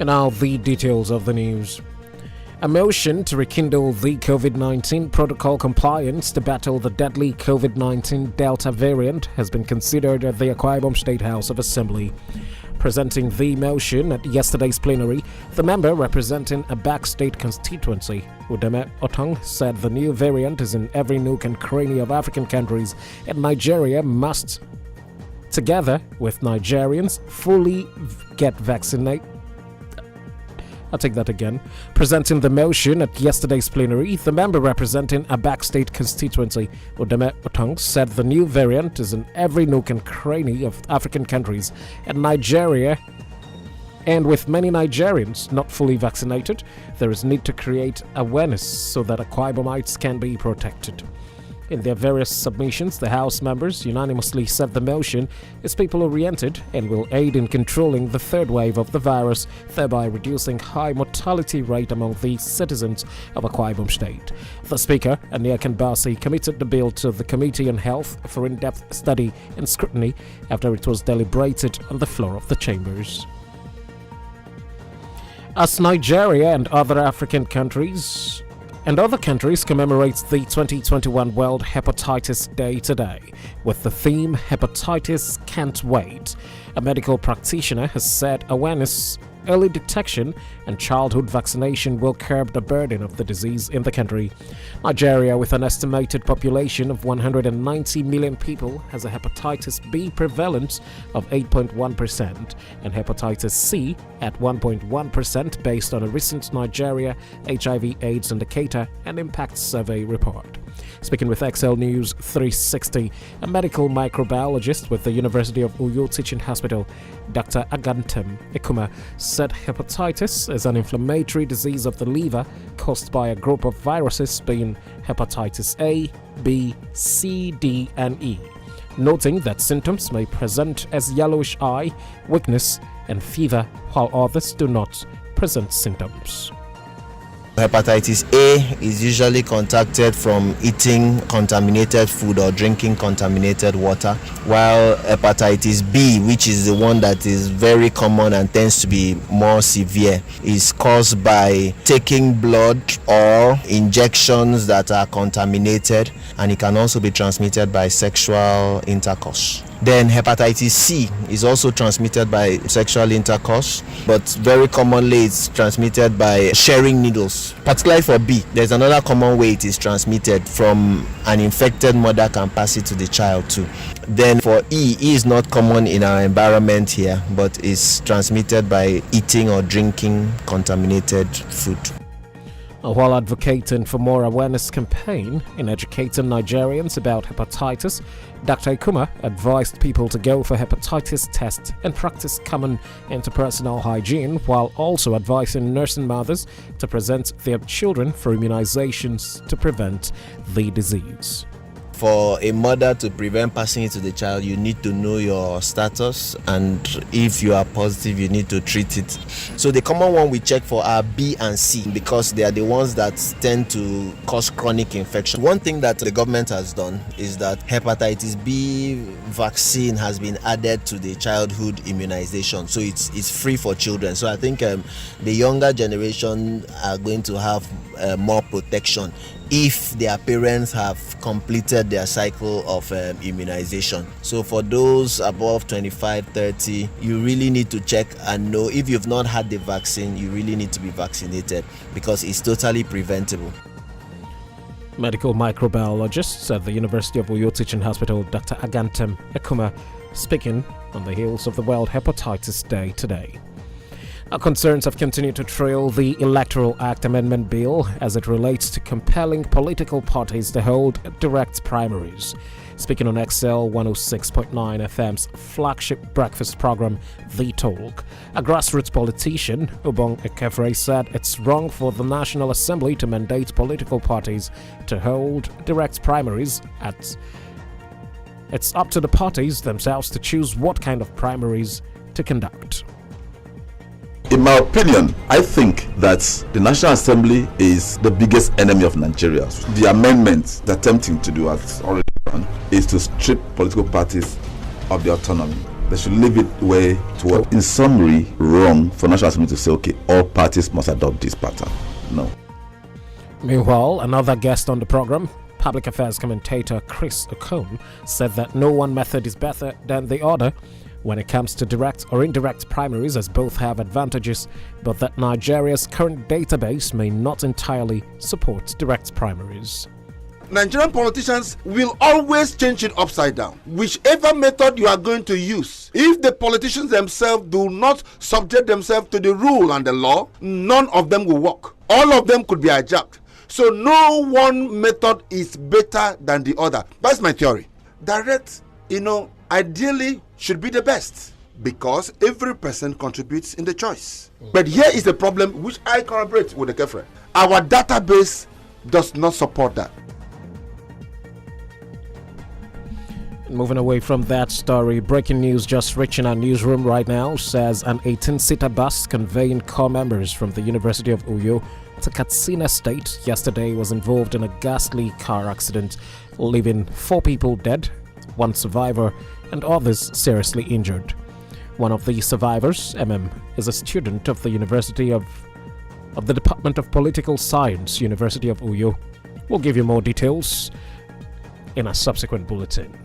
And now the details of the news. A motion to rekindle the COVID-19 protocol compliance to battle the deadly COVID-19 Delta variant has been considered at the Akwa Ibom State House of Assembly. Presenting the motion at yesterday's plenary, the member representing a back-state constituency, Udeme Otong, said the new variant is in every nook and cranny of African countries and Nigeria must, together with Nigerians, fully get vaccinated. I'll take that again. Presenting the motion at yesterday's plenary, the member representing a back-state constituency, Udeme Otong, said the new variant is in every nook and cranny of African countries and Nigeria, and with many Nigerians not fully vaccinated, there is need to create awareness so that Akwa Ibomites can be protected. In their various submissions, the House members unanimously said the motion is people-oriented and will aid in controlling the third wave of the virus, thereby reducing high mortality rate among the citizens of Akwa Ibom State. The Speaker, Ania Kanbasi, committed the bill to the Committee on Health for in-depth study and scrutiny after it was deliberated on the floor of the chambers. As Nigeria and other African countries and other countries commemorate the 2021 World Hepatitis Day today, with the theme Hepatitis Can't Wait. A medical practitioner has said awareness, early detection, and childhood vaccination will curb the burden of the disease in the country. Nigeria, with an estimated population of 190 million people, has a hepatitis B prevalence of 8.1% and hepatitis C at 1.1% based on a recent Nigeria HIV/AIDS indicator and impact survey report. Speaking with XL News 360, a medical microbiologist with the University of Uyo Teaching Hospital, Dr. Agantem Ekuma, said hepatitis is an inflammatory disease of the liver caused by a group of viruses being hepatitis A, B, C, D, and E, noting that symptoms may present as yellowish eye, weakness, and fever, while others do not present symptoms. Hepatitis A is usually contacted from eating contaminated food or drinking contaminated water, while hepatitis B, which is the one that is very common and tends to be more severe, is caused by taking blood or injections that are contaminated, and it can also be transmitted by sexual intercourse. Then hepatitis C is also transmitted by sexual intercourse, but very commonly it's transmitted by sharing needles. Particularly for B, there's another common way it is transmitted from an infected mother can pass it to the child too. Then for E is not common in our environment here, but is transmitted by eating or drinking contaminated food. While advocating for more awareness campaign in educating Nigerians about hepatitis, Dr. Ikuma advised people to go for hepatitis tests and practice common interpersonal hygiene, while also advising nursing mothers to present their children for immunizations to prevent the disease. For a mother to prevent passing it to the child, you need to know your status, and if you are positive, you need to treat it. So the common one we check for are B and C because they are the ones that tend to cause chronic infection. One thing that the government has done is that hepatitis B vaccine has been added to the childhood immunization, so it's free for children. So I think the younger generation are going to have more protection if their parents have completed their cycle of immunization. So for those above 25-30, you really need to check and know if you've not had the vaccine, you really need to be vaccinated because it's totally preventable. Medical microbiologist at the University of Uyo Teaching Hospital, Dr. Agantem Ekuma, speaking on the heels of the World Hepatitis Day today. Our concerns have continued to trail the Electoral Act Amendment Bill as it relates to compelling political parties to hold direct primaries. Speaking on XL 106.9 FM's flagship breakfast program, The Talk, a grassroots politician, Obong Ekefre, said it's wrong for the National Assembly to mandate political parties to hold direct primaries. It's up to the parties themselves to choose what kind of primaries to conduct. In my opinion, I think that the National Assembly is the biggest enemy of Nigeria. The amendment they're attempting to do, as already done, is to strip political parties of the autonomy. They should leave it way to, in summary, wrong for National Assembly to say, okay, all parties must adopt this pattern. No. Meanwhile, another guest on the program, public affairs commentator Chris Okon, said that no one method is better than the other when it comes to direct or indirect primaries, as both have advantages, but that Nigeria's current database may not entirely support direct primaries. Nigerian politicians will always change it upside down. Whichever method you are going to use, if the politicians themselves do not subject themselves to the rule and the law, none of them will work. All of them could be hijacked. So no one method is better than the other. That's my theory. Direct, ideally should be the best because every person contributes in the choice. But here is the problem which I corroborate with the Kefre. Our database does not support that. Moving away from that story, breaking news just reaching our newsroom right now says an 18-seater bus conveying corps members from the University of Uyo to Katsina State yesterday was involved in a ghastly car accident, leaving 4 people dead, 1 survivor, and others seriously injured. One of the survivors, is a student of the University of the Department of Political Science, University of Uyo. We'll give you more details in a subsequent bulletin.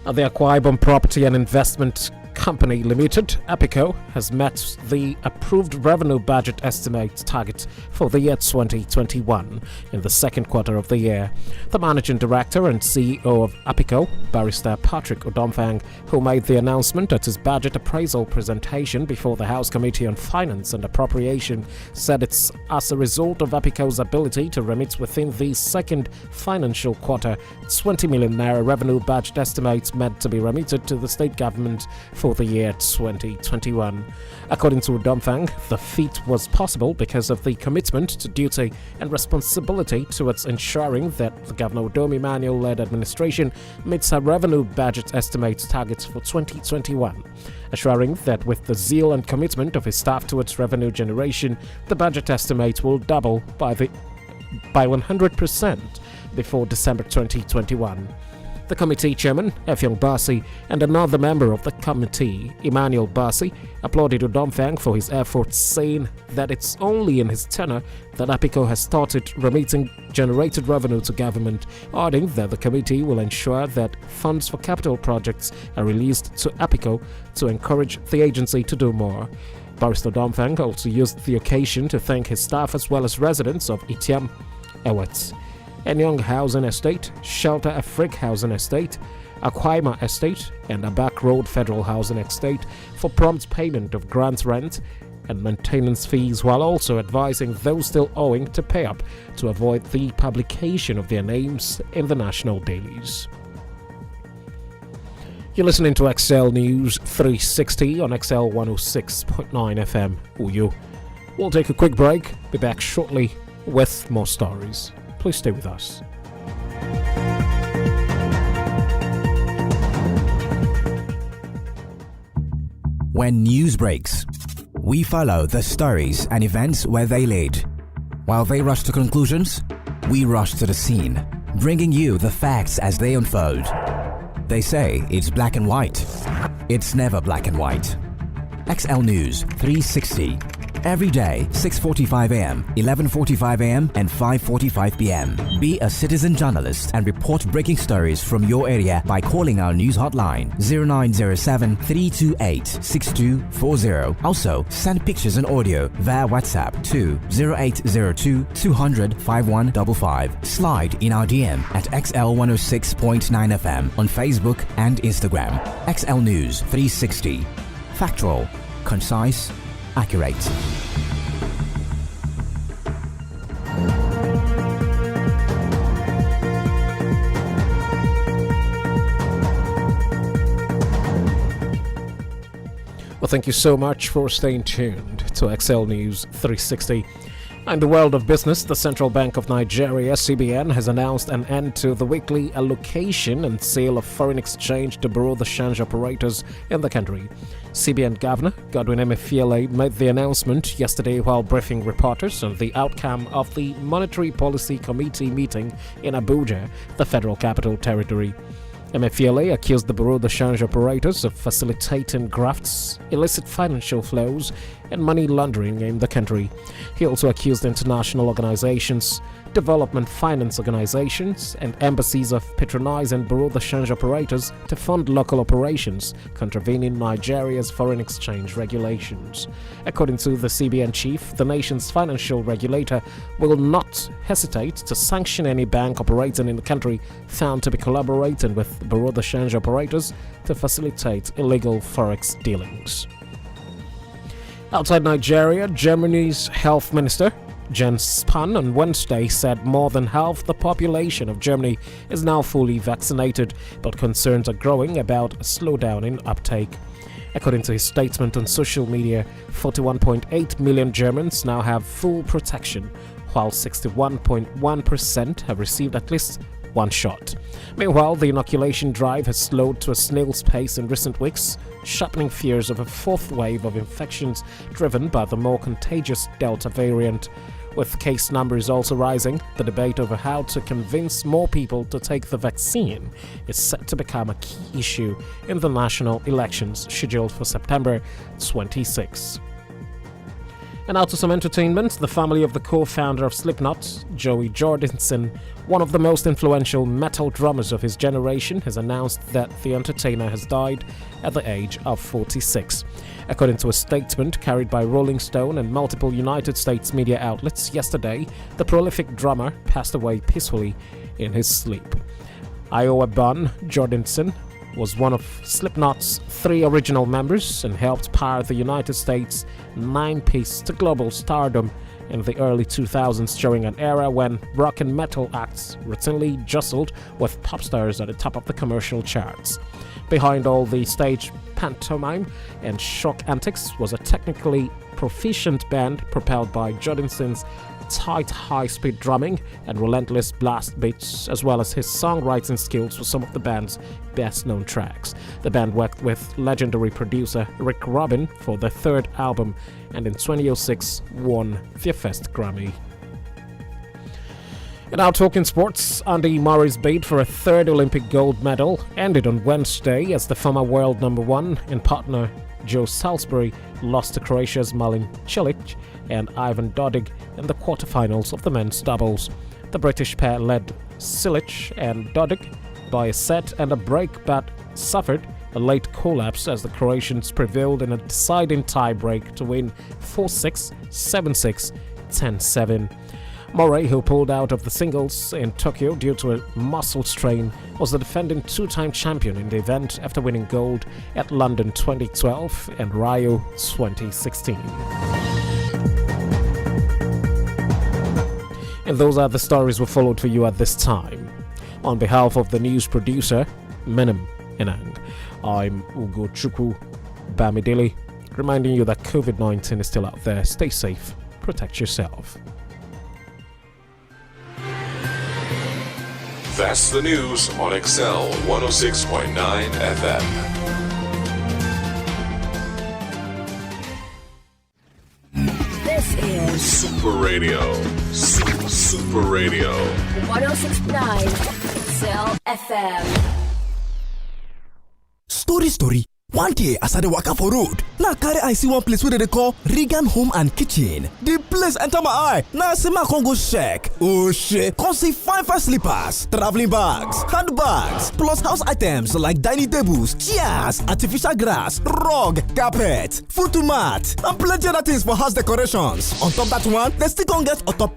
The Akwa Ibom Property and Investment Company Limited, APICO, has met the approved revenue budget estimate target for the year 2021 in the second quarter of the year. The managing director and CEO of APICO, Barrister Patrick Odomfang, who made the announcement at his budget appraisal presentation before the House Committee on Finance and Appropriation, said it's as a result of APICO's ability to remit within the second financial quarter 20 million naira revenue budget estimates meant to be remitted to the state government for the year 2021. According to Domfang, the feat was possible because of the commitment to duty and responsibility towards ensuring that the Governor Udomi Manuel-led administration meets her revenue budget estimate targets for 2021, assuring that with the zeal and commitment of his staff towards revenue generation, the budget estimate will double by 100% before December 2021. The committee chairman, Effiong Basi, and another member of the committee, Emmanuel Basi, applauded Udomfang for his efforts, saying that it's only in his tenure that APICO has started remitting generated revenue to government, adding that the committee will ensure that funds for capital projects are released to APICO to encourage the agency to do more. Barrister Udomfang also used the occasion to thank his staff as well as residents of Itiam, Ewet, Enyong Housing Estate, Shelter Afrik Housing Estate, Akwaima Estate, and Abak Road Federal Housing Estate for prompt payment of grant rent and maintenance fees, while also advising those still owing to pay up to avoid the publication of their names in the national dailies. You're listening to XL News 360 on XL 106.9 FM Uyu. We'll take a quick break, be back shortly with more stories. Please stay with us. When news breaks, we follow the stories and events where they lead. While they rush to conclusions, we rush to the scene, bringing you the facts as they unfold. They say it's black and white. It's never black and white. XL News 360. Every day, 6:45 a.m., 11:45 a.m., and 5:45 p.m. Be a citizen journalist and report breaking stories from your area by calling our news hotline 0907 328 6240. Also, send pictures and audio via WhatsApp to 0802 200 5155. Slide in our DM at XL 106.9 FM on Facebook and Instagram. XL News 360. Factual, concise, accurate. Well, thank you so much for staying tuned to XL News 360. In the world of business, the Central Bank of Nigeria, CBN, has announced an end to the weekly allocation and sale of foreign exchange to bureau de change operators in the country. CBN Governor Godwin Emefiele made the announcement yesterday while briefing reporters on the outcome of the Monetary Policy Committee meeting in Abuja, the Federal Capital Territory. Emefiele accused the Bureau de Change operators of facilitating grafts, illicit financial flows, and money laundering in the country. He also accused international organizations, development finance organizations, and embassies of patronizing Bureau de Change operators to fund local operations, contravening Nigeria's foreign exchange regulations. According to the CBN chief, the nation's financial regulator will not hesitate to sanction any bank operating in the country found to be collaborating with Bureau de Change operators to facilitate illegal forex dealings. Outside Nigeria, Germany's health minister Jens Spahn on Wednesday said more than half the population of Germany is now fully vaccinated, but concerns are growing about a slowdown in uptake. According to his statement on social media, 41.8 million Germans now have full protection, while 61.1% have received at least one shot. Meanwhile, the inoculation drive has slowed to a snail's pace in recent weeks, sharpening fears of a fourth wave of infections driven by the more contagious Delta variant. With case numbers also rising, the debate over how to convince more people to take the vaccine is set to become a key issue in the national elections scheduled for September 26. And out to some entertainment, the family of the co-founder of Slipknot, Joey Jordison, one of the most influential metal drummers of his generation, has announced that the entertainer has died at the age of 46. According to a statement carried by Rolling Stone and multiple United States media outlets yesterday, the prolific drummer passed away peacefully in his sleep. Iowa Bunn Jordison was one of Slipknot's 3 original members and helped power the United States 9-piece to global stardom in the early 2000s during an era when rock and metal acts routinely jostled with pop stars at the top of the commercial charts. Behind all the stage pantomime and shock antics was a technically proficient band propelled by Jordison's tight high-speed drumming and relentless blast beats, as well as his songwriting skills for some of the band's best-known tracks. The band worked with legendary producer Rick Rubin for their 3rd album and in 2006 won their first Grammy. And now talking sports, Andy Murray's bid for a 3rd Olympic gold medal ended on Wednesday as the former world number 1 and partner Joe Salisbury lost to Croatia's Malin Cilic and Ivan Dodig in the quarterfinals of the men's doubles. The British pair led Cilic and Dodig by a set and a break, but suffered a late collapse as the Croatians prevailed in a deciding tie-break to win 4-6, 7-6, 10-7. Murray, who pulled out of the singles in Tokyo due to a muscle strain, was the defending 2-time champion in the event after winning gold at London 2012 and Rio 2016. And those are the stories we followed for you at this time. On behalf of the news producer, Menem Enang, I'm Ugochukwu Bamidele, reminding you that COVID-19 is still out there. Stay safe, protect yourself. That's the news on Excel 106.9 FM. This is Super Radio. Super Radio. 106.9 Excel FM. Story. One day, as I dey waka for road, na carry I see one place where they call Regan Home and Kitchen. The place enter my eye. Now I say I can go check. Oh shit! Come see fine slippers, traveling bags, handbags, plus house items like dining tables, chairs, artificial grass, rug, carpet, foot mat, and plenty other things for house decorations. On top that one, they still gonna get orthopedic